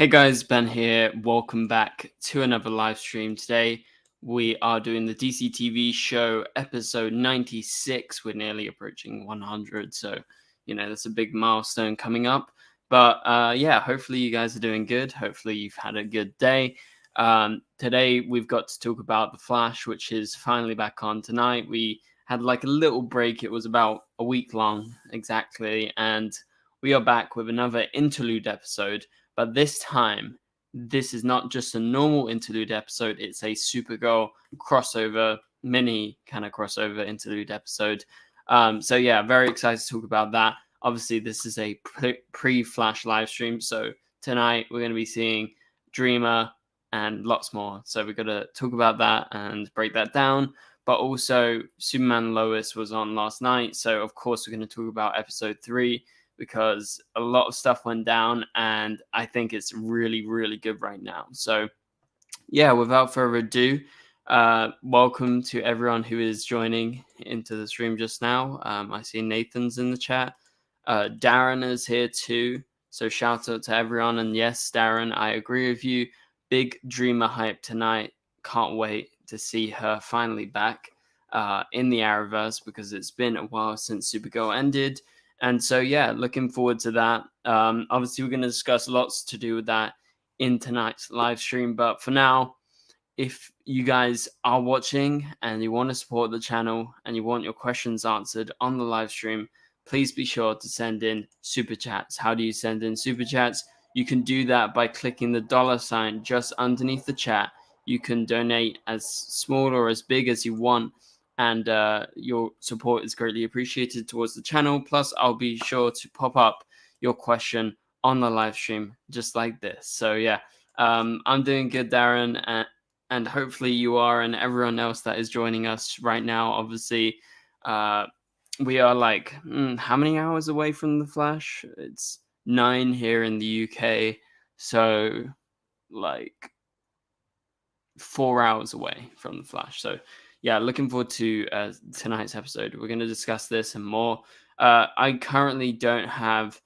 Hey guys, Ben here. Welcome back to another live stream. Today we are doing the DCTV show episode 96. We're nearly approaching 100, so that's a big milestone coming up. But yeah, hopefully you guys are doing good. Hopefully you've had a good day. Today we've got to talk about The Flash, which is finally back on tonight. We had like a little break. It was about a week long exactly, and we are back with another interlude episode. But this time, this is not just a normal interlude episode, it's a Supergirl crossover, mini kind of crossover interlude episode. So yeah, very excited to talk about that. Obviously, this is a pre-Flash live stream, so tonight we're going to be seeing Dreamer and lots more. So we're going to talk about that and break that down. But also, Superman Lois was on last night, so of course we're going to talk about episode 3, because a lot of stuff went down and I think it's really, really good right now. So yeah, without further ado, welcome to everyone who is joining into the stream just now. I see Nathan's in the chat. Darren is here too. So shout out to everyone. And yes, Darren, I agree with you. Big Dreamer hype tonight. Can't wait to see her finally back in the Arrowverse, because it's been a while since Supergirl ended. And so, yeah, looking forward to that. Obviously, we're going to discuss lots to do with that in tonight's live stream. But for now, if you guys are watching and you want to support the channel and you want your questions answered on the live stream, please be sure to send in super chats. How do you send in super chats? You can do that by clicking the $ just underneath the chat. You can donate as small or as big as you want, and your support is greatly appreciated towards the channel. Plus, I'll be sure to pop up your question on the live stream just like this. So yeah, I'm doing good, Darren, and hopefully you are, and everyone else that is joining us right now. Obviously, we are like how many hours away from the Flash? It's 9 here in the UK, so like 4 hours away from the Flash. So yeah, looking forward to tonight's episode. We're going to discuss this and more. I currently don't have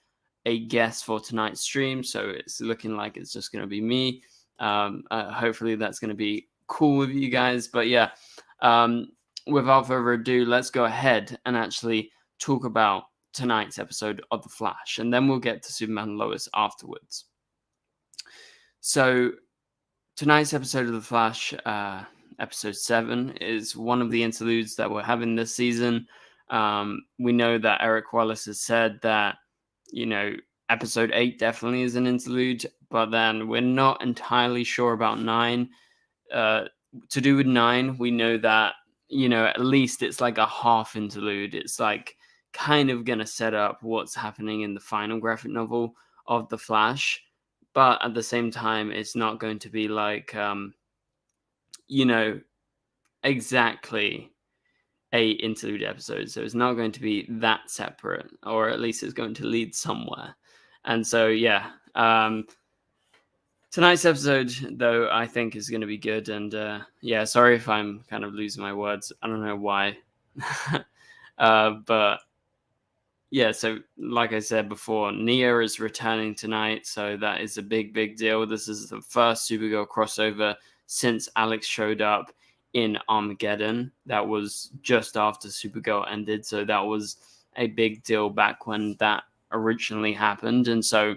a guest for tonight's stream, so it's looking like it's just going to be me. Hopefully that's going to be cool with you guys. But yeah, without further ado, let's go ahead and actually talk about tonight's episode of The Flash, and then we'll get to Superman and Lois afterwards. So tonight's episode of The Flash, episode 7, is one of the interludes that we're having this season. We know that Eric Wallace has said that, episode 8 definitely is an interlude, but then we're not entirely sure about 9. To do with 9, we know that, at least it's like a half interlude. It's like kind of going to set up what's happening in the final graphic novel of The Flash. But at the same time, it's not going to be like, exactly a interlude episode. So it's not going to be that separate, or at least it's going to lead somewhere. And so, yeah, tonight's episode, though, I think is going to be good. And yeah, sorry if I'm kind of losing my words. I don't know why. But yeah, so like I said before, Nia is returning tonight, so that is a big, big deal. This is the first Supergirl crossover since Alex showed up in Armageddon. That was just after Supergirl ended, so that was a big deal back when that originally happened. And so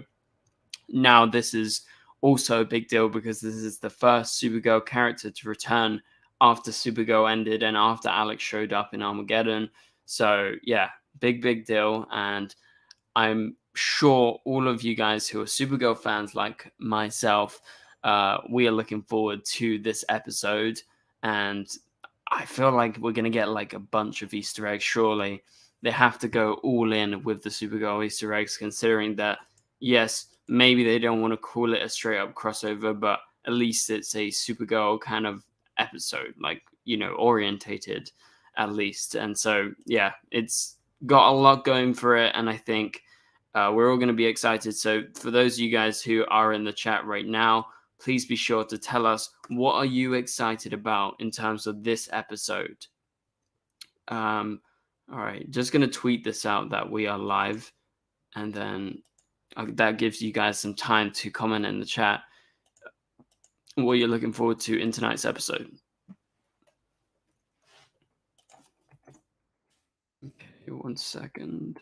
now this is also a big deal because this is the first Supergirl character to return after Supergirl ended and after Alex showed up in Armageddon. So yeah, big deal. And I'm sure all of you guys who are Supergirl fans like myself, we are looking forward to this episode. And I feel like we're going to get like a bunch of Easter eggs. Surely they have to go all in with the Supergirl Easter eggs, considering that, yes, maybe they don't want to call it a straight up crossover, but at least it's a Supergirl kind of episode, like, orientated at least. And so, yeah, it's got a lot going for it. And I think we're all going to be excited. So for those of you guys who are in the chat right now, please be sure to tell us, what are you excited about in terms of this episode? All right, just going to tweet this out that we are live, and then that gives you guys some time to comment in the chat what you're looking forward to in tonight's episode. Okay, 1 second.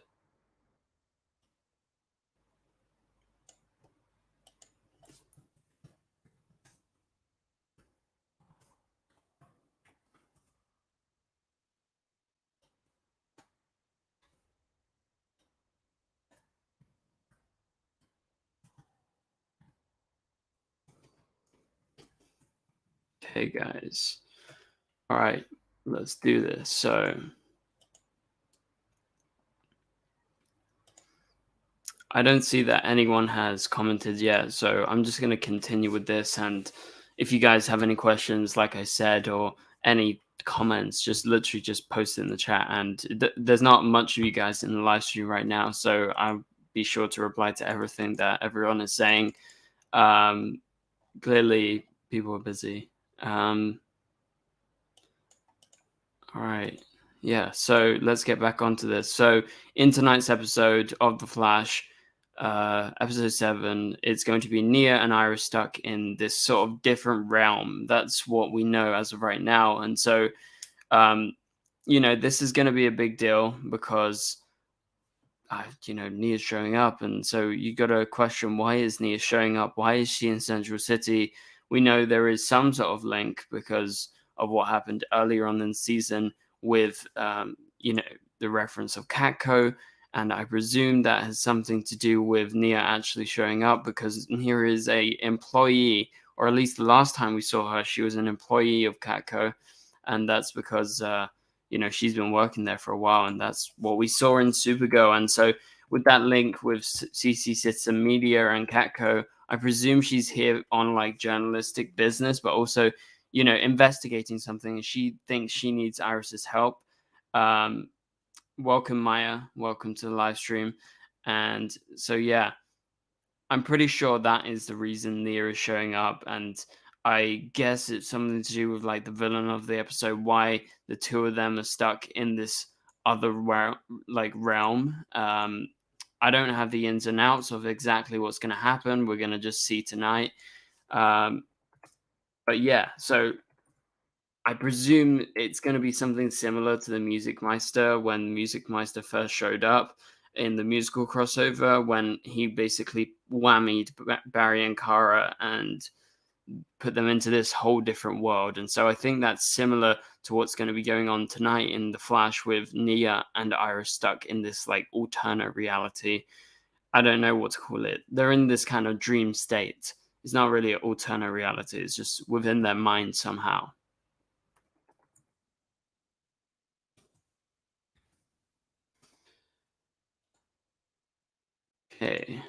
Okay, guys. All right, let's do this. So I don't see that anyone has commented yet, so I'm just going to continue with this. And if you guys have any questions, like I said, or any comments, just literally just post it in the chat. And there's not much of you guys in the live stream right now, so I'll be sure to reply to everything that everyone is saying. Clearly, people are busy. All right. Yeah, so let's get back onto this. So in tonight's episode of The Flash, episode 7, it's going to be Nia and Iris stuck in this sort of different realm. That's what we know as of right now. And so, this is going to be a big deal because, Nia's showing up. And so you got to question, why is Nia showing up? Why is she in Central City? We know there is some sort of link because of what happened earlier on in the season with, the reference of Catco. And I presume that has something to do with Nia actually showing up, because here is a employee, or at least the last time we saw her, she was an employee of Catco. And that's because, she's been working there for a while, and that's what we saw in Supergirl. And so with that link with CC Citizen Media and Catco, I presume she's here on like journalistic business, but also, investigating something. She thinks she needs Iris's help. Welcome, Maya. Welcome to the live stream. And so, yeah, I'm pretty sure that is the reason Nia is showing up. And I guess it's something to do with like the villain of the episode, why the two of them are stuck in this other realm. I don't have the ins and outs of exactly what's going to happen. We're going to just see tonight. But yeah, so I presume it's going to be something similar to the Music Meister, when Music Meister first showed up in the musical crossover, when he basically whammied Barry and Kara and put them into this whole different world. And so I think that's similar to what's going to be going on tonight in The Flash, with Nia and Iris stuck in this like alternate reality. I don't know what to call it. They're in this kind of dream state. It's not really an alternate reality. It's just within their mind somehow. Okay.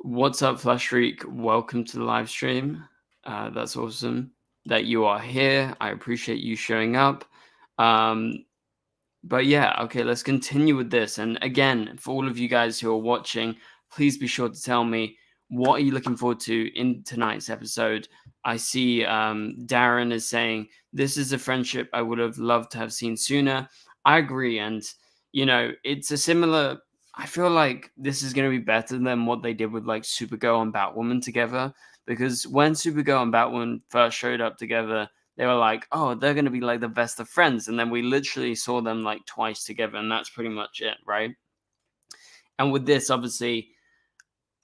What's up, Flash Freak? Welcome to the live stream. That's awesome that you are here. I appreciate you showing up. But yeah, okay, let's continue with this. And again, for all of you guys who are watching, please be sure to tell me, what are you looking forward to in tonight's episode? I see Darren is saying, this is a friendship I would have loved to have seen sooner. I agree. And, it's a similar, I feel like this is going to be better than what they did with like Supergirl and Batwoman together. Because when Supergirl and Batwoman first showed up together, they were like, oh, they're going to be like the best of friends. And then we literally saw them like twice together, and that's pretty much it, right? And with this, obviously,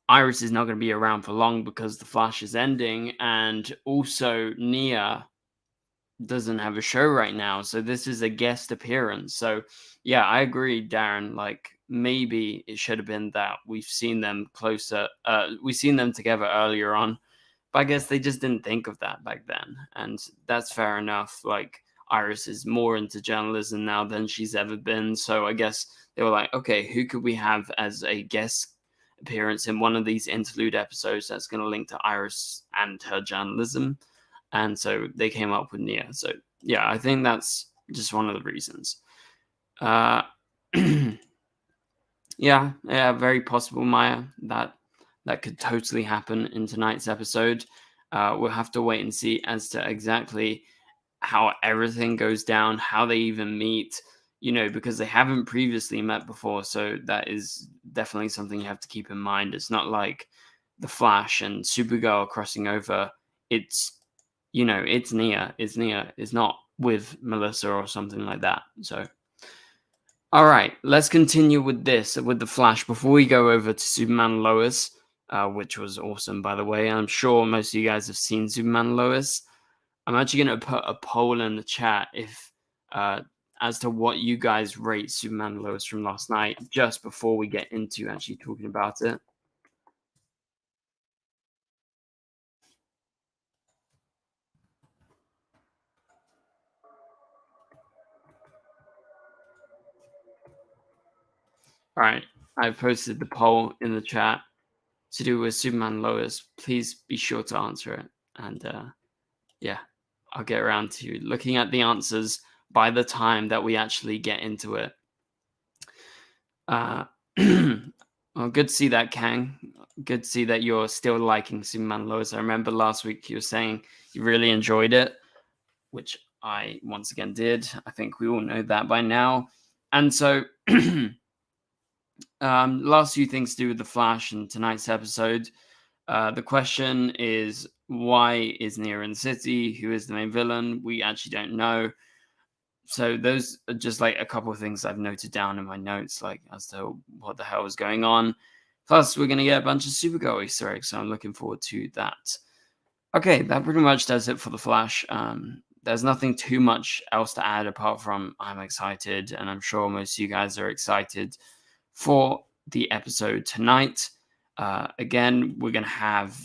Iris is not going to be around for long because The Flash is ending. And also, Nia doesn't have a show right now. So this is a guest appearance. So, yeah, I agree, Darren. Like, maybe it should have been that we've seen them closer. We've seen them together earlier on. But I guess they just didn't think of that back then. And that's fair enough. Like, Iris is more into journalism now than she's ever been. So I guess they were like, okay, who could we have as a guest appearance in one of these interlude episodes that's going to link to Iris and her journalism? And so they came up with Nia. So yeah, I think that's just one of the reasons. Yeah, very possible, Maya. That could totally happen in tonight's episode. We'll have to wait and see as to exactly how everything goes down, how they even meet. because they haven't previously met before. So that is definitely something you have to keep in mind. It's not like the Flash and Supergirl crossing over. It's it's Nia. It's not with Melissa or something like that. So all right, let's continue with the Flash before we go over to Superman Lois, which was awesome, by the way. I'm sure most of you guys have seen Superman Lois. I'm actually going to put a poll in the chat if as to what you guys rate Superman Lois from last night, just before we get into actually talking about it. All right, I've posted the poll in the chat to do with Superman Lois. Please be sure to answer it, and yeah, I'll get around to looking at the answers by the time that we actually get into it. Well, good to see that, Kang. Good to see that you're still liking Superman Lois. I remember last week you were saying you really enjoyed it, which I once again did. I think we all know that by now. And so, last few things to do with the Flash and tonight's episode. The question is, why is Nia in the city? Who is the main villain? We actually don't know. So those are just like a couple of things I've noted down in my notes, like as to what the hell is going on. Plus, we're going to get a bunch of Supergirl Easter eggs, so I'm looking forward to that. Okay, that pretty much does it for the Flash. There's nothing too much else to add apart from I'm excited, and I'm sure most of you guys are excited for the episode tonight. Again, we're going to have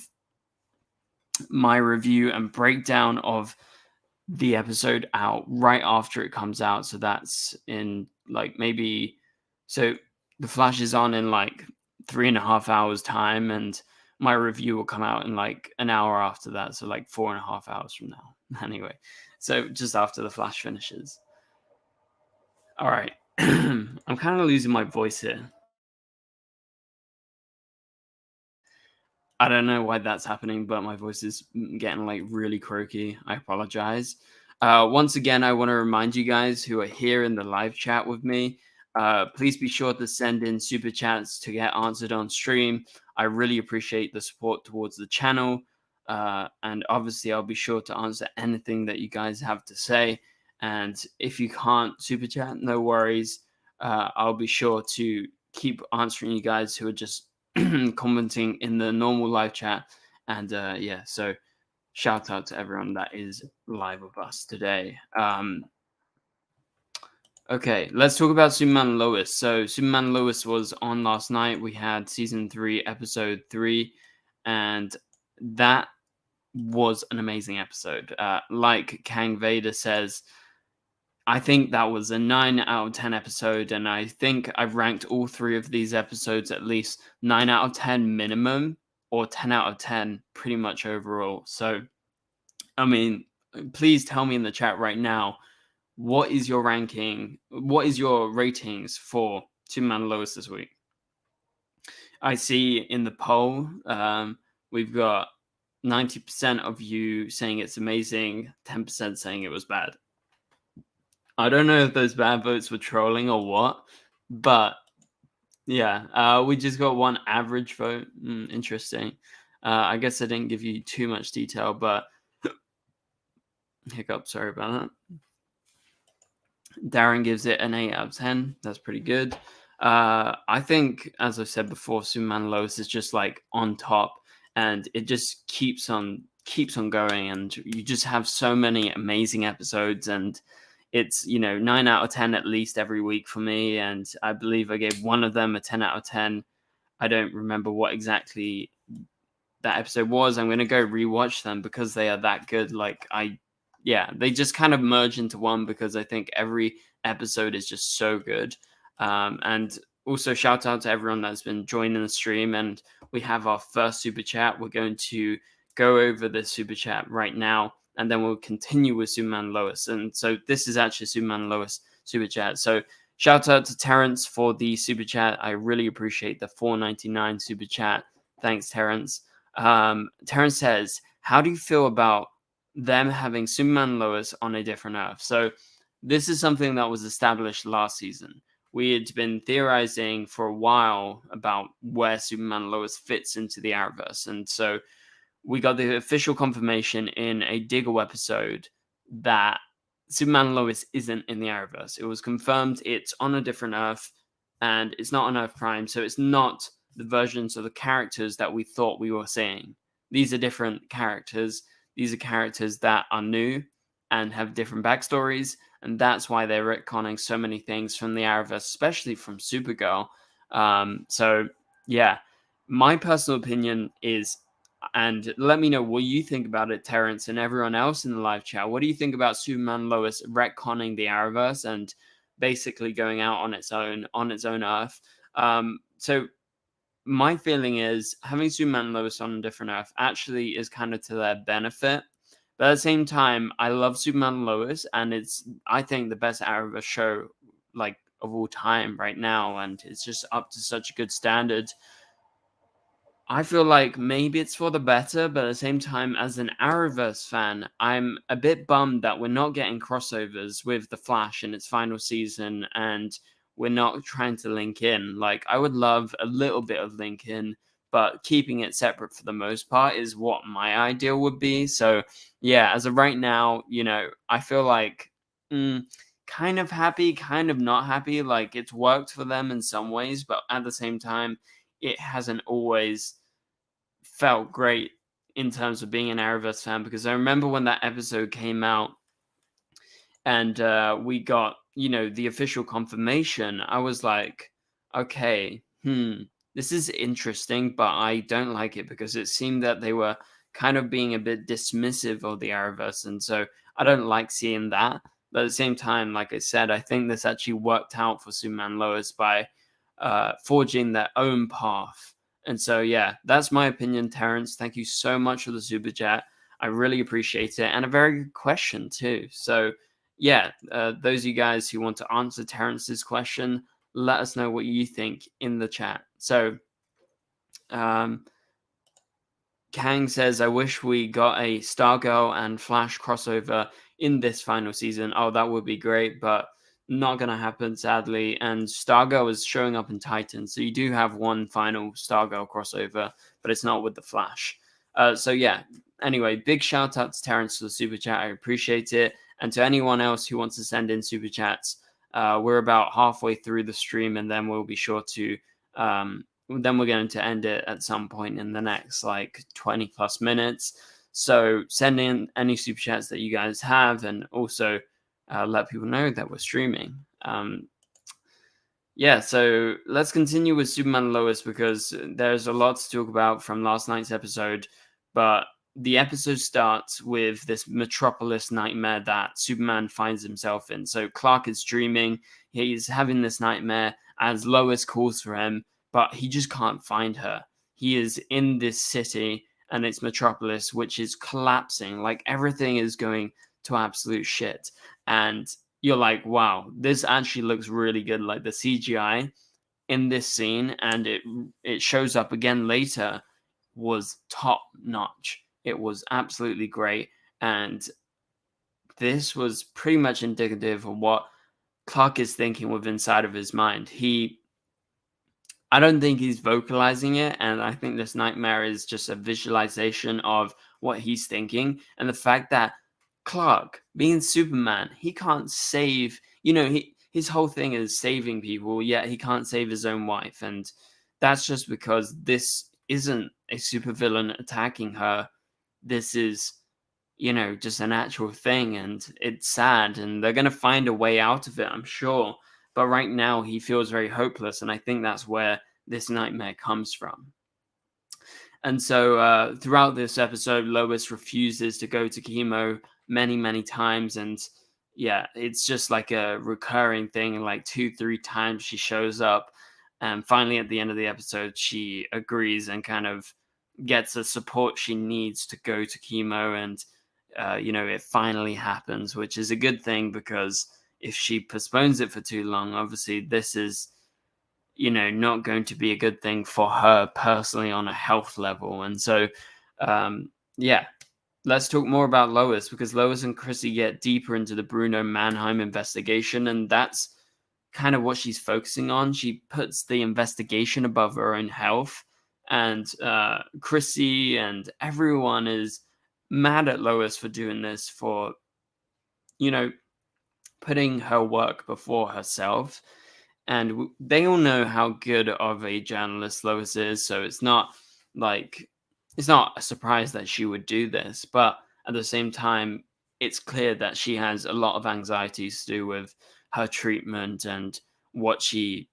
my review and breakdown of the episode out right after it comes out. So that's in like maybe, so the Flash is on in like 3.5 hours time, and my review will come out in like an hour after that. So like 4.5 hours from now. Anyway, so just after the Flash finishes. All right. I'm kind of losing my voice here. I don't know why that's happening, but my voice is getting like really croaky. I apologize. Once again, I want to remind you guys who are here in the live chat with me, please be sure to send in super chats to get answered on stream. I really appreciate the support towards the channel. And obviously, I'll be sure to answer anything that you guys have to say. And if you can't super chat, no worries. I'll be sure to keep answering you guys who are just commenting in the normal live chat. And yeah, so shout out to everyone that is live with us today. Okay, let's talk about Superman Lois. So Superman Lois was on last night. We had season 3, episode 3, and that was an amazing episode. Like Kang Vader says, I think that was a 9 out of 10 episode, and I think I've ranked all 3 of these episodes at least 9 out of 10 minimum, or 10 out of 10 pretty much overall. So, I mean, please tell me in the chat right now, what is your ranking? What is your ratings for Superman Lois this week? I see in the poll, we've got 90% of you saying it's amazing, 10% saying it was bad. I don't know if those bad votes were trolling or what, but yeah, we just got one average vote. Interesting. I guess I didn't give you too much detail, but hiccup, sorry about that. Darren gives it an 8 out of 10. That's pretty good. I think, as I said before, Superman Lois is just like on top, and it just keeps on going, and you just have so many amazing episodes, and it's 9 out of 10 at least every week for me, and I believe I gave one of them a 10 out of 10. I don't remember what exactly that episode was. I'm going to go rewatch them because they are that good. They just kind of merge into one because I think every episode is just so good. And also shout out to everyone that's been joining the stream, and we have our first super chat. We're going to go over the super chat right now, and then we'll continue with Superman Lois. And so this is actually Superman Lois super chat. So shout out to Terrence for the super chat. I really appreciate the $4.99 super chat. Thanks, Terrence. Terrence says, how do you feel about them having Superman Lois on a different Earth? So this is something that was established last season. We had been theorizing for a while about where Superman and Lois fits into the Arrowverse, and so we got the official confirmation in a Diggle episode that Superman and Lois isn't in the Arrowverse. It was confirmed it's on a different Earth, and it's not on Earth Prime, so it's not the versions of the characters that we thought we were seeing. These are different characters. These are characters that are new and have different backstories, and that's why they're retconning so many things from the Arrowverse, especially from Supergirl. So, yeah, my personal opinion is, and let me know what you think about it, Terrence, and everyone else in the live chat. What do you think about Superman and Lois retconning the Arrowverse and basically going out on its own Earth? So my feeling is having Superman and Lois on a different Earth actually is kind of to their benefit. But at the same time, I love Superman and Lois, and it's, I think, the best Arrowverse show like of all time right now, and it's just up to such a good standard. I feel like maybe it's for the better, but at the same time, as an Arrowverse fan, I'm a bit bummed that we're not getting crossovers with The Flash in its final season, and we're not trying to link in. Like, I would love a little bit of link in, but keeping it separate for the most part is what my ideal would be. So, yeah, as of right now, I feel like kind of happy, kind of not happy. Like, it's worked for them in some ways, but at the same time, it hasn't always felt great in terms of being an Arrowverse fan, because I remember when that episode came out and we got, the official confirmation. I was like, okay, this is interesting, but I don't like it because it seemed that they were kind of being a bit dismissive of the Arrowverse, and so I don't like seeing that. But at the same time, like I said, I think this actually worked out for Superman and Lois by forging their own path. And so, yeah, that's my opinion, Terrence. Thank you so much for the super chat. I really appreciate it. And a very good question, too. So, yeah, those of you guys who want to answer Terrence's question, let us know what you think in the chat. So, Kang says, I wish we got a Stargirl and Flash crossover in this final season. Oh, that would be great, but not going to happen, sadly. And Stargirl is showing up in Titan, so you do have one final Stargirl crossover, but it's not with the Flash. So, yeah, anyway, big shout out to Terrence for the super chat. I appreciate it. And to anyone else who wants to send in super chats, we're about halfway through the stream, and then we'll be sure to then we're going to end it at some point in the next like 20 plus minutes. So send in any super chats that you guys have, and also let people know that we're streaming. Yeah, so let's continue with Superman and Lois, because there's a lot to talk about from last night's episode. But the episode starts with this metropolis nightmare that Superman finds himself in. So Clark is dreaming. He's having this nightmare as Lois calls for him, but he just can't find her. He is in this city, and it's Metropolis, which is collapsing. Like, everything is going to absolute shit. And you're like, wow, this actually looks really good. Like, the CGI in this scene, and it shows up again later, was top notch. It was absolutely great. And this was pretty much indicative of what Clark is thinking with inside of his mind. I don't think he's vocalizing it, and I think this nightmare is just a visualization of what he's thinking. And the fact that Clark, being Superman, he can't save, his whole thing is saving people, yet he can't save his own wife. And that's just because this isn't a supervillain attacking her. This is, just an actual thing, and it's sad, and they're going to find a way out of it, I'm sure. But right now, he feels very hopeless, and I think that's where this nightmare comes from. And so throughout this episode, Lois refuses to go to chemo many, many times. And yeah, it's just like a recurring thing. Like 2-3 times she shows up. And finally, at the end of the episode, she agrees and kind of gets the support she needs to go to chemo. And, it finally happens, which is a good thing, because if she postpones it for too long, obviously this is, not going to be a good thing for her personally on a health level. And so, yeah, let's talk more about Lois, because Lois and Chrissy get deeper into the Bruno Mannheim investigation, and that's kind of what she's focusing on. She puts the investigation above her own health, and Chrissy and everyone is mad at Lois for doing this, for, you know, putting her work before herself. And they all know how good of a journalist Lois is, so it's not a surprise that she would do this. But at the same time, it's clear that she has a lot of anxieties to do with her treatment and what she,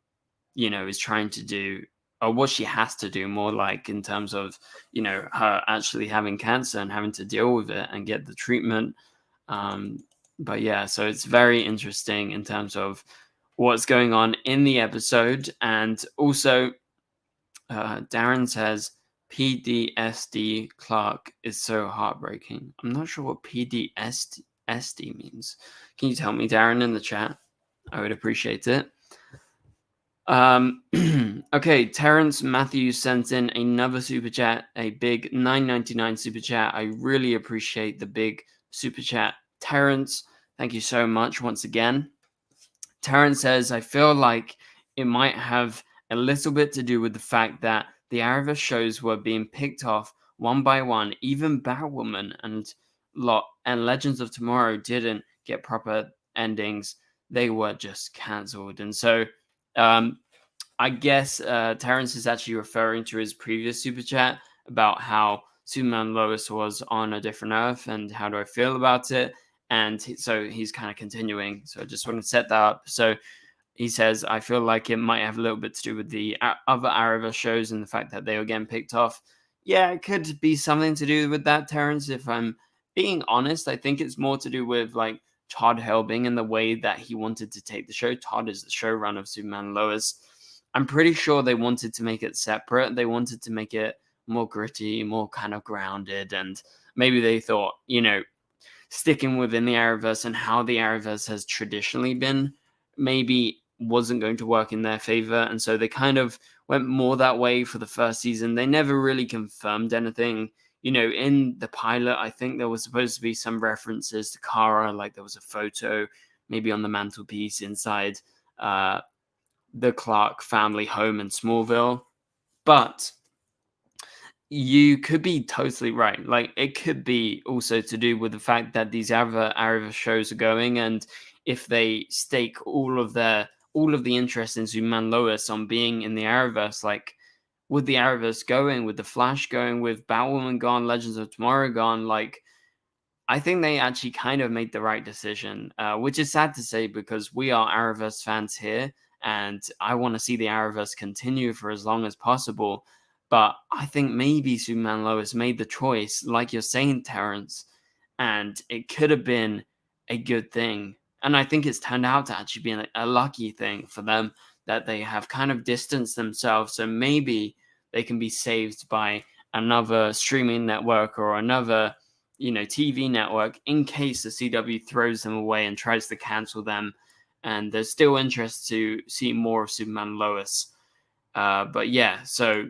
is trying to do, or what she has to do, more like, in terms of, her actually having cancer and having to deal with it and get the treatment. But yeah, so it's very interesting in terms of what's going on in the episode. And also, Darren says PDSD Clark is so heartbreaking. I'm not sure what PDSD means. Can you tell me, Darren, in the chat? I would appreciate it. Okay, Terrence Matthews sent in another super chat, a big $9.99 super chat. I really appreciate the big super chat, Terrence. Thank you so much once again. Terrence says, I feel like it might have a little bit to do with the fact that the Arrowverse shows were being picked off one by one. Even Batwoman and Legends of Tomorrow didn't get proper endings. They were just cancelled. And so I guess Terrence is actually referring to his previous super chat about how Superman Lois was on a different Earth and how do I feel about it. And so he's kind of continuing. So I just want to set that up. So he says, I feel like it might have a little bit to do with the other Arrowverse shows and the fact that they were getting picked off. Yeah, it could be something to do with that, Terrence. If I'm being honest, I think it's more to do with like Todd Helbing and the way that he wanted to take the show. Todd is the showrunner of Superman Lois. I'm pretty sure they wanted to make it separate. They wanted to make it more gritty, more kind of grounded. And maybe they thought, sticking within the Arrowverse and how the Arrowverse has traditionally been maybe wasn't going to work in their favor. And so they kind of went more that way for the first season. They never really confirmed anything. In the pilot, I think there was supposed to be some references to Kara, like there was a photo maybe on the mantelpiece inside the Clark family home in Smallville. But you could be totally right. Like, it could be also to do with the fact that these other Arrowverse shows are going, and if they stake all of the interest in Superman Lois on being in the Arrowverse, like with the Arrowverse going, with the Flash going, with Batwoman gone, Legends of Tomorrow gone, like I think they actually kind of made the right decision, which is sad to say because we are Arrowverse fans here, and I want to see the Arrowverse continue for as long as possible. But I think maybe Superman Lois made the choice, like you're saying, Terrence, and it could have been a good thing. And I think it's turned out to actually be a lucky thing for them that they have kind of distanced themselves. So maybe they can be saved by another streaming network or another, TV network in case the CW throws them away and tries to cancel them. And there's still interest to see more of Superman Lois. But yeah, so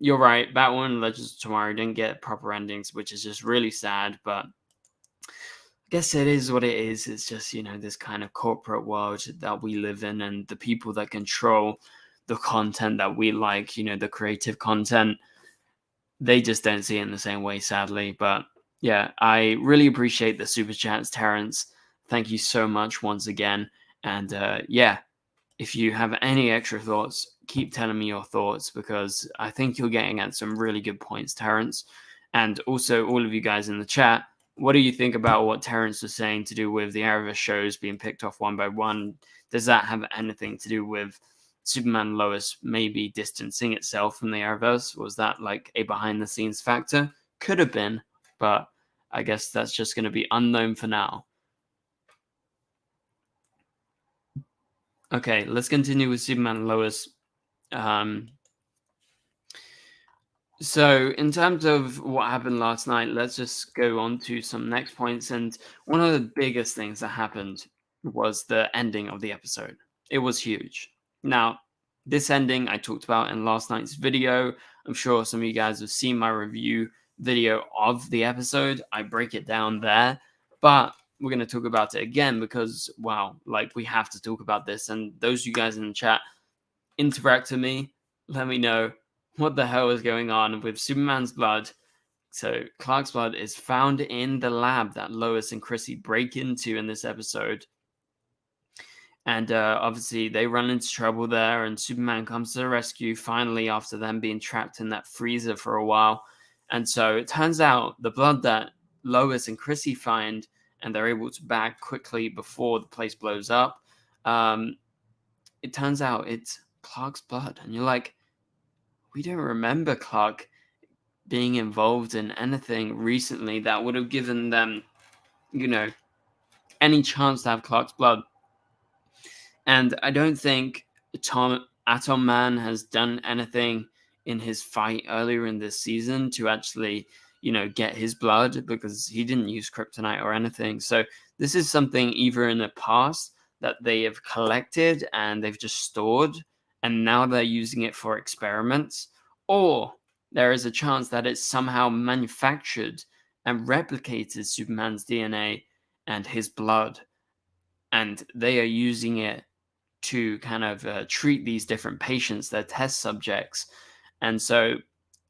you're right. Batwoman and Legends of Tomorrow didn't get proper endings, which is just really sad. But I guess it is what it is. It's just, this kind of corporate world that we live in, and the people that control the content that we like, the creative content, they just don't see it in the same way, sadly. But yeah, I really appreciate the super chats, Terrence. Thank you so much once again. And yeah, if you have any extra thoughts, keep telling me your thoughts, because I think you're getting at some really good points, Terrence. And also, all of you guys in the chat, what do you think about what Terrence was saying to do with the Arrowverse shows being picked off one by one? Does that have anything to do with Superman Lois maybe distancing itself from the Arrowverse? Was that like a behind-the-scenes factor? Could have been, but I guess that's just going to be unknown for now. Okay, let's continue with Superman and Lois. So in terms of what happened last night, let's just go on to some next points. And one of the biggest things that happened was the ending of the episode. It was huge. Now, this ending I talked about in last night's video. I'm sure some of you guys have seen my review video of the episode. I break it down there, but we're going to talk about it again because, wow, like we have to talk about this. And those of you guys in the chat, interact with me. Let me know what the hell is going on with Superman's blood. So Clark's blood is found in the lab that Lois and Chrissy break into in this episode. And obviously they run into trouble there, and Superman comes to the rescue finally after them being trapped in that freezer for a while. And so it turns out the blood that Lois and Chrissy find and they're able to bag quickly before the place blows up, it turns out it's Clark's blood. And you're like, we don't remember Clark being involved in anything recently that would have given them, any chance to have Clark's blood. And I don't think Atom Man has done anything in his fight earlier in this season to actually, get his blood, because he didn't use kryptonite or anything. So this is something either in the past that they have collected and they've just stored, and now they're using it for experiments, or there is a chance that it's somehow manufactured and replicated Superman's DNA and his blood, and they are using it to kind of treat these different patients, their test subjects. And so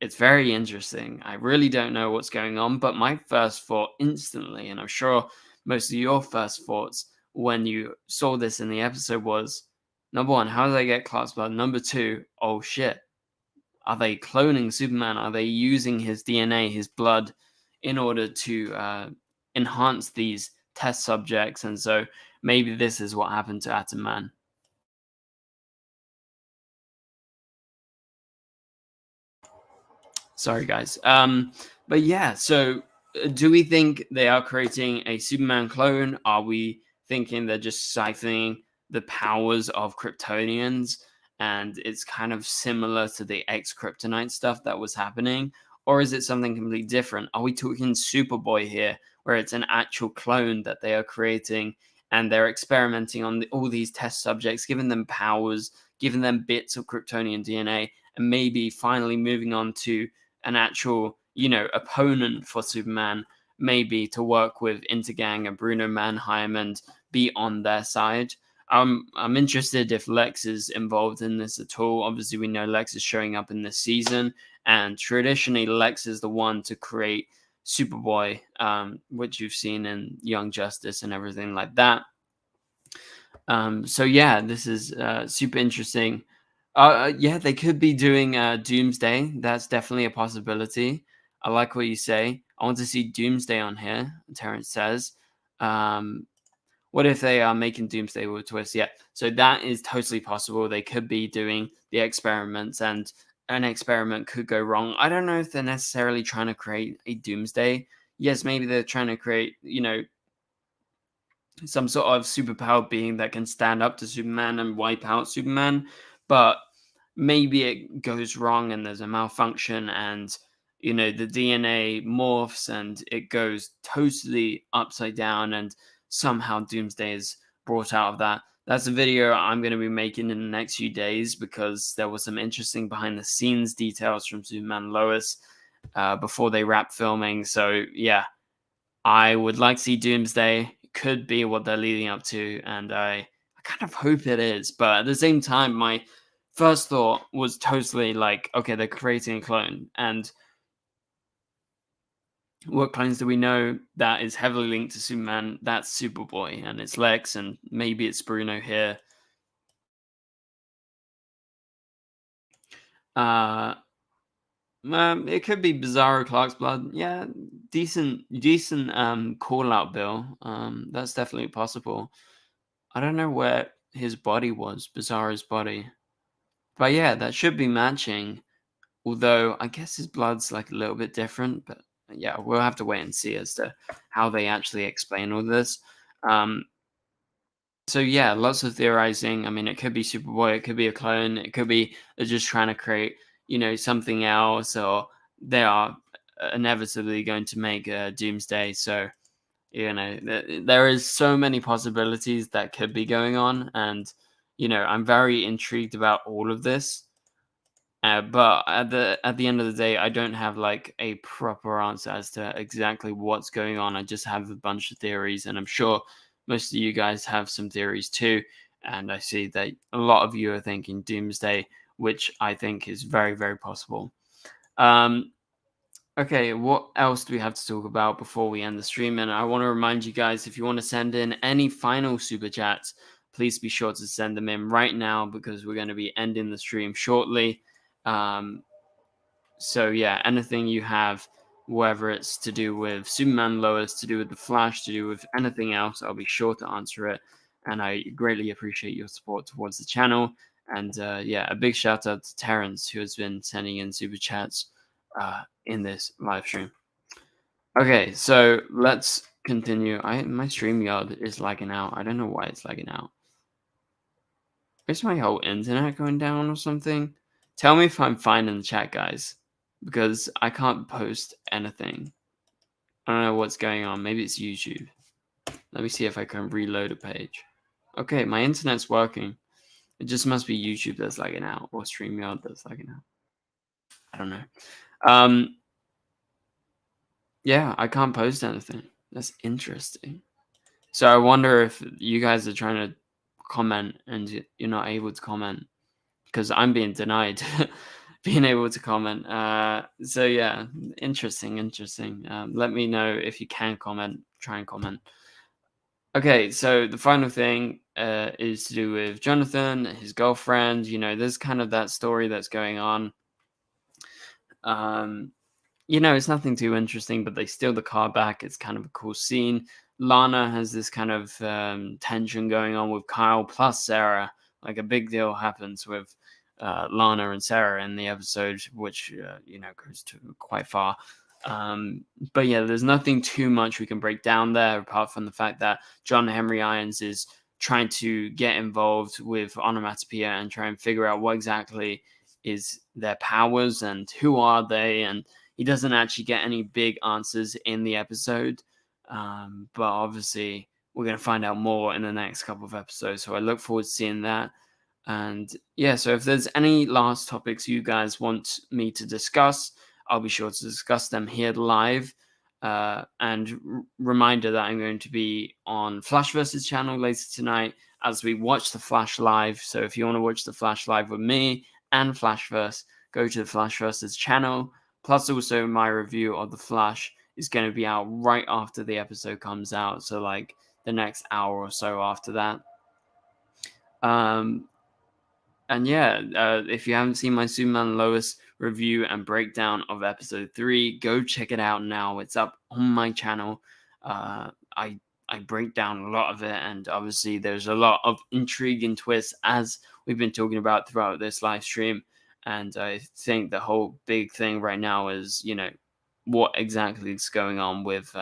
it's very interesting. I really don't know what's going on, but my first thought instantly, and I'm sure most of your first thoughts when you saw this in the episode, was, number one, how do they get Clark's blood? Number two, oh shit, are they cloning Superman? Are they using his DNA, his blood, in order to enhance these test subjects? And so maybe this is what happened to Atom Man. Sorry, guys. But yeah, so do we think they are creating a Superman clone? Are we thinking they're just siphoning the powers of Kryptonians and it's kind of similar to the ex-Kryptonite stuff that was happening? Or is it something completely different? Are we talking Superboy here, where it's an actual clone that they are creating and they're experimenting on all these test subjects, giving them powers, giving them bits of Kryptonian DNA, and maybe finally moving on to an actual, opponent for Superman, maybe to work with Intergang and Bruno Mannheim and be on their side. I'm interested if Lex is involved in this at all. Obviously, we know Lex is showing up in this season, and traditionally, Lex is the one to create Superboy, which you've seen in Young Justice and everything like that. So yeah, this is super interesting. Yeah, they could be doing Doomsday. That's definitely a possibility. I like what you say. I want to see Doomsday on here, Terrence says. What if they are making Doomsday with a twist? Yeah, so that is totally possible. They could be doing the experiments, and an experiment could go wrong. I don't know if they're necessarily trying to create a Doomsday. Yes, maybe they're trying to create, some sort of superpowered being that can stand up to Superman and wipe out Superman, but maybe it goes wrong and there's a malfunction and the DNA morphs and it goes totally upside down and somehow Doomsday is brought out of that. That's a video I'm going to be making in the next few days because there was some interesting behind the scenes details from Superman and Lois before they wrap filming. So yeah, I would like to see Doomsday. Could be what they're leading up to, and I kind of hope it is. But at the same time, my first thought was totally like, okay, they're creating a clone. And what clones do we know that is heavily linked to Superman? That's Superboy, and it's Lex, and maybe it's Bruno here. It could be Bizarro Clark's blood. Yeah, decent call out, Bill. That's definitely possible. I don't know where his body was, Bizarro's body. But yeah, that should be matching. Although I guess his blood's like a little bit different. But yeah, we'll have to wait and see as to how they actually explain all this. So yeah, lots of theorizing. I mean, it could be Superboy, it could be a clone, it could be they're just trying to create, something else, or they are inevitably going to make a Doomsday. So there is so many possibilities that could be going on, and I'm very intrigued about all of this. But at the end of the day, I don't have like a proper answer as to exactly what's going on. I just have a bunch of theories, and I'm sure most of you guys have some theories too. And I see that a lot of you are thinking doomsday, which I think is very, very possible. Um, okay, what else do we have to talk about before we end the stream? And I want to remind you guys, if you want to send in any final super chats, please be sure to send them in right now because we're going to be ending the stream shortly. So yeah, anything you have, whether it's to do with Superman, Lois, to do with the Flash, to do with anything else, I'll be sure to answer it. And I greatly appreciate your support towards the channel. And yeah, a big shout out to Terrence, who has been sending in super chats in this live stream. Okay, so let's continue. My StreamYard is lagging out. I don't know why it's lagging out. Is my whole internet going down or something? Tell me if I'm fine in the chat, guys, because I can't post anything. I don't know what's going on. Maybe it's YouTube. Let me see if I can reload a page. Okay, my internet's working. It just must be YouTube that's lagging out or StreamYard that's lagging out. I don't know. Yeah, I can't post anything. That's interesting. So I wonder if you guys are trying to comment and you're not able to comment because I'm being denied being able to comment. So yeah, interesting. Let me know if you can comment. Try and comment. Okay, so the final thing is to do with Jonathan, his girlfriend. You know, there's kind of that story that's going on. You know, it's nothing too interesting, but they steal the car back. It's kind of a cool scene. Lana has this kind of tension going on with Kyle plus Sarah. Like a big deal happens with Lana and Sarah in the episode, which, you know, goes to quite far. But yeah, there's nothing too much we can break down there apart from the fact that John Henry Irons is trying to get involved with Onomatopoeia and try and figure out what exactly is their powers and who are they, and he doesn't actually get any big answers in the episode, but obviously we're going to find out more in the next couple of episodes, so I look forward to seeing that. And yeah, so if there's any last topics you guys want me to discuss, I'll be sure to discuss them here live. Reminder that I'm going to be on Flashverse's channel later tonight as we watch the Flash live. So if you want to watch the Flash live with me and Flashverse, go to the Flashverse's channel. Plus, also my review of the Flash is going to be out right after the episode comes out. So like the next hour or so after that. And yeah, if you haven't seen my Superman Lois review and breakdown of episode 3, go check it out now. It's up on my channel. I break down a lot of it, and obviously there's a lot of intrigue and twists as we've been talking about throughout this live stream. And I think the whole big thing right now is, you know, what exactly is going on with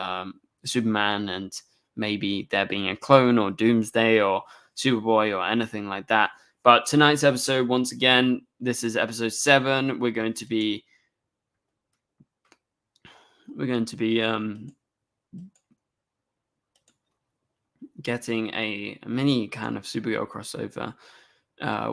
Superman and maybe there being a clone or Doomsday or Superboy or anything like that. But tonight's episode, once again, this is episode 7. We're going to be getting a mini kind of Supergirl crossover,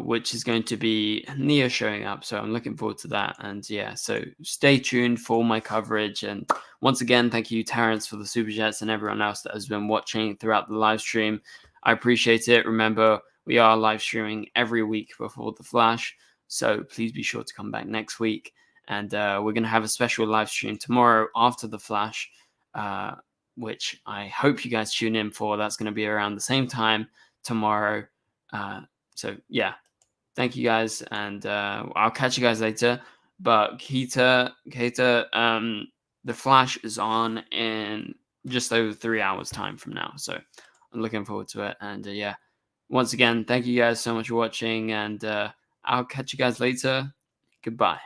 which is going to be Nia showing up. So I'm looking forward to that. And yeah, so stay tuned for my coverage. And once again, thank you, Terrence, for the super chats and everyone else that has been watching throughout the live stream. I appreciate it. Remember, we are live streaming every week before the Flash. So please be sure to come back next week. And we're going to have a special live stream tomorrow after the Flash, which I hope you guys tune in for. That's going to be around the same time tomorrow. So yeah, thank you guys, and I'll catch you guys later. But Keita, the Flash is on in just over 3 hours time from now, so I'm looking forward to it. And yeah, once again, thank you guys so much for watching, and I'll catch you guys later. Goodbye.